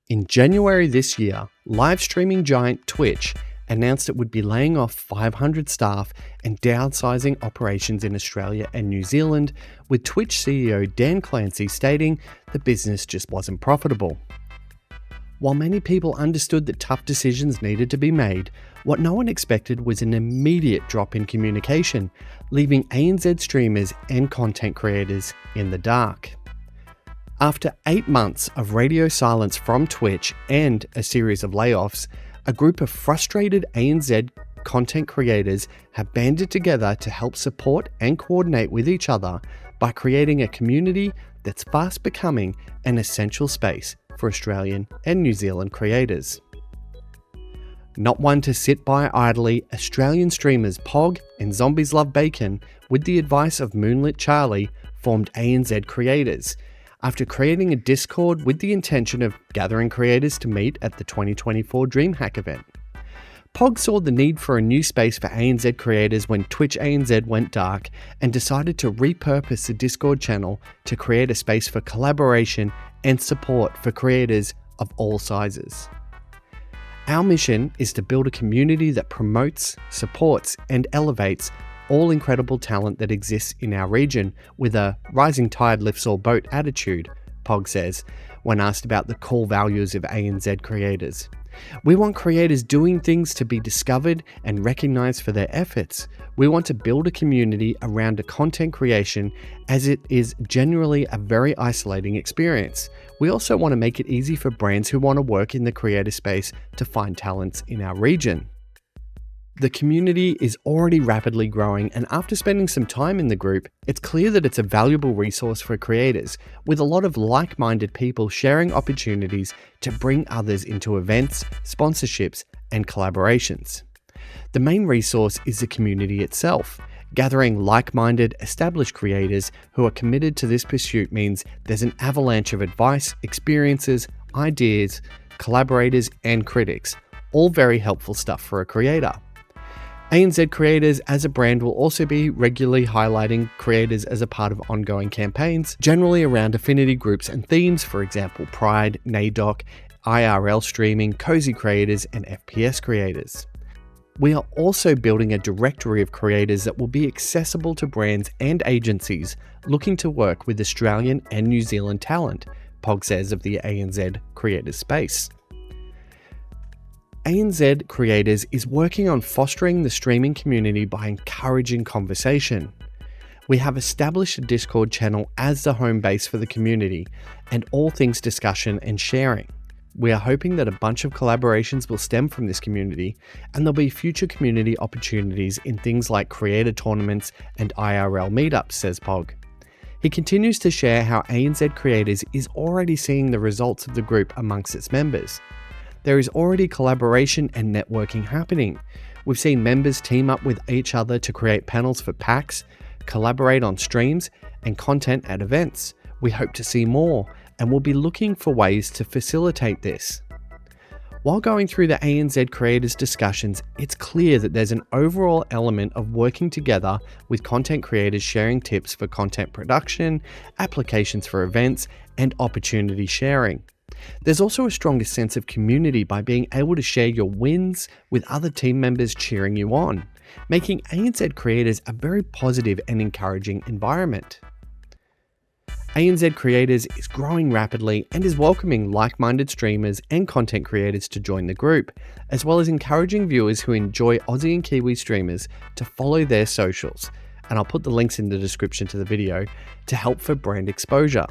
In January this year, live streaming giant Twitch announced it would be laying off 500 staff and downsizing operations in Australia and New Zealand, with Twitch CEO Dan Clancy stating the business just wasn't profitable. While many people understood that tough decisions needed to be made, what no one expected was an immediate drop in communication, leaving ANZ streamers and content creators in the dark. After 8 months of radio silence from Twitch and a series of layoffs, a group of frustrated ANZ content creators have banded together to help support and coordinate with each other by creating a community that's fast becoming an essential space for Australian and New Zealand creators. Not one to sit by idly, Australian streamers Pog and Zombies Love Bacon, with the advice of Moonlit Charlie, formed ANZ Creators, after creating a Discord with the intention of gathering creators to meet at the 2024 DreamHack event. Pog saw the need for a new space for ANZ creators when Twitch ANZ went dark and decided to repurpose the Discord channel to create a space for collaboration and support for creators of all sizes. Our mission is to build a community that promotes, supports, and elevates all incredible talent that exists in our region with a rising tide lifts all boat attitude, Pog says, when asked about the core values of ANZ creators. We want creators doing things to be discovered and recognized for their efforts. We want to build a community around a content creation, as it is generally a very isolating experience. We also want to make it easy for brands who want to work in the creator space to find talents in our region. The community is already rapidly growing, and after spending some time in the group, it's clear that it's a valuable resource for creators, with a lot of like-minded people sharing opportunities to bring others into events, sponsorships, and collaborations. The main resource is the community itself. Gathering like-minded, established creators who are committed to this pursuit means there's an avalanche of advice, experiences, ideas, collaborators, and critics, all very helpful stuff for a creator. ANZ Creators as a brand will also be regularly highlighting creators as a part of ongoing campaigns, generally around affinity groups and themes, for example, Pride, NAIDOC, IRL streaming, cozy creators, and FPS creators. We are also building a directory of creators that will be accessible to brands and agencies looking to work with Australian and New Zealand talent, Pog says of the ANZ Creators space. ANZ Creators is working on fostering the streaming community by encouraging conversation. We have established a Discord channel as the home base for the community and all things discussion and sharing. We are hoping that a bunch of collaborations will stem from this community, and there'll be future community opportunities in things like creator tournaments and IRL meetups, says Pog. He continues to share how ANZ Creators is already seeing the results of the group amongst its members. There is already collaboration and networking happening. We've seen members team up with each other to create panels for packs, collaborate on streams, and content at events. We hope to see more, and we'll be looking for ways to facilitate this. While going through the ANZ Creators discussions, it's clear that there's an overall element of working together with content creators sharing tips for content production, applications for events, and opportunity sharing. There's also a stronger sense of community by being able to share your wins with other team members cheering you on, making ANZ Creators a very positive and encouraging environment. ANZ Creators is growing rapidly and is welcoming like-minded streamers and content creators to join the group, as well as encouraging viewers who enjoy Aussie and Kiwi streamers to follow their socials, and I'll put the links in the description to the video to help for brand exposure.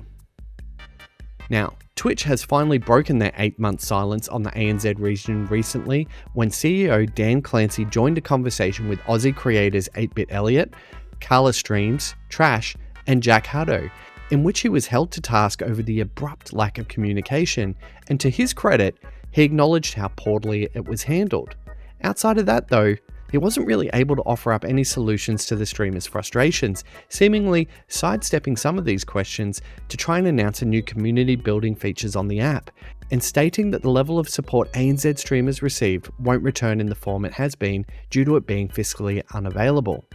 Now, Twitch has finally broken their 8-month silence on the ANZ region recently when CEO Dan Clancy joined a conversation with Aussie creators 8-Bit Elliot, Carla Streams, Trash, and Jack Hutto, in which he was held to task over the abrupt lack of communication, and to his credit, he acknowledged how poorly it was handled. Outside of that though, he wasn't really able to offer up any solutions to the streamers' frustrations, seemingly sidestepping some of these questions to try and announce a new community building features on the app, and stating that the level of support ANZ streamers received won't return in the form it has been due to it being fiscally unavailable.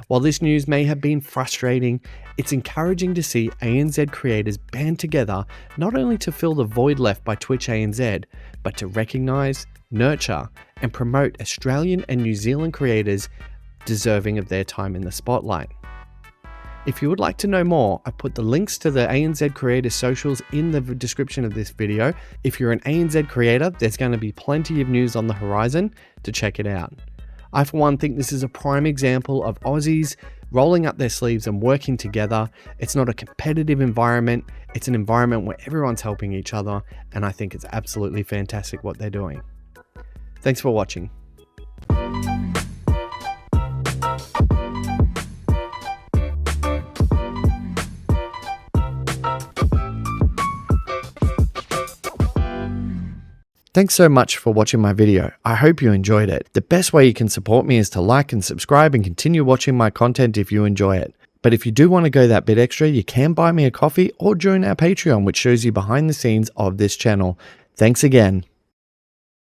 While this news may have been frustrating, it's encouraging to see ANZ Creators band together not only to fill the void left by Twitch ANZ, but to recognise, nurture, and promote Australian and New Zealand creators deserving of their time in the spotlight. If you would like to know more, I put the links to the ANZ Creators socials in the description of this video. If you're an ANZ creator, there's going to be plenty of news on the horizon to check it out. I, for one, think this is a prime example of Aussies rolling up their sleeves and working together. It's not a competitive environment. It's an environment where everyone's helping each other, and I think it's absolutely fantastic what they're doing. Thanks for watching. Thanks so much for watching my video. I hope you enjoyed it. The best way you can support me is to like and subscribe and continue watching my content if you enjoy it. But if you do want to go that bit extra, you can buy me a coffee or join our Patreon, which shows you behind the scenes of this channel. Thanks again.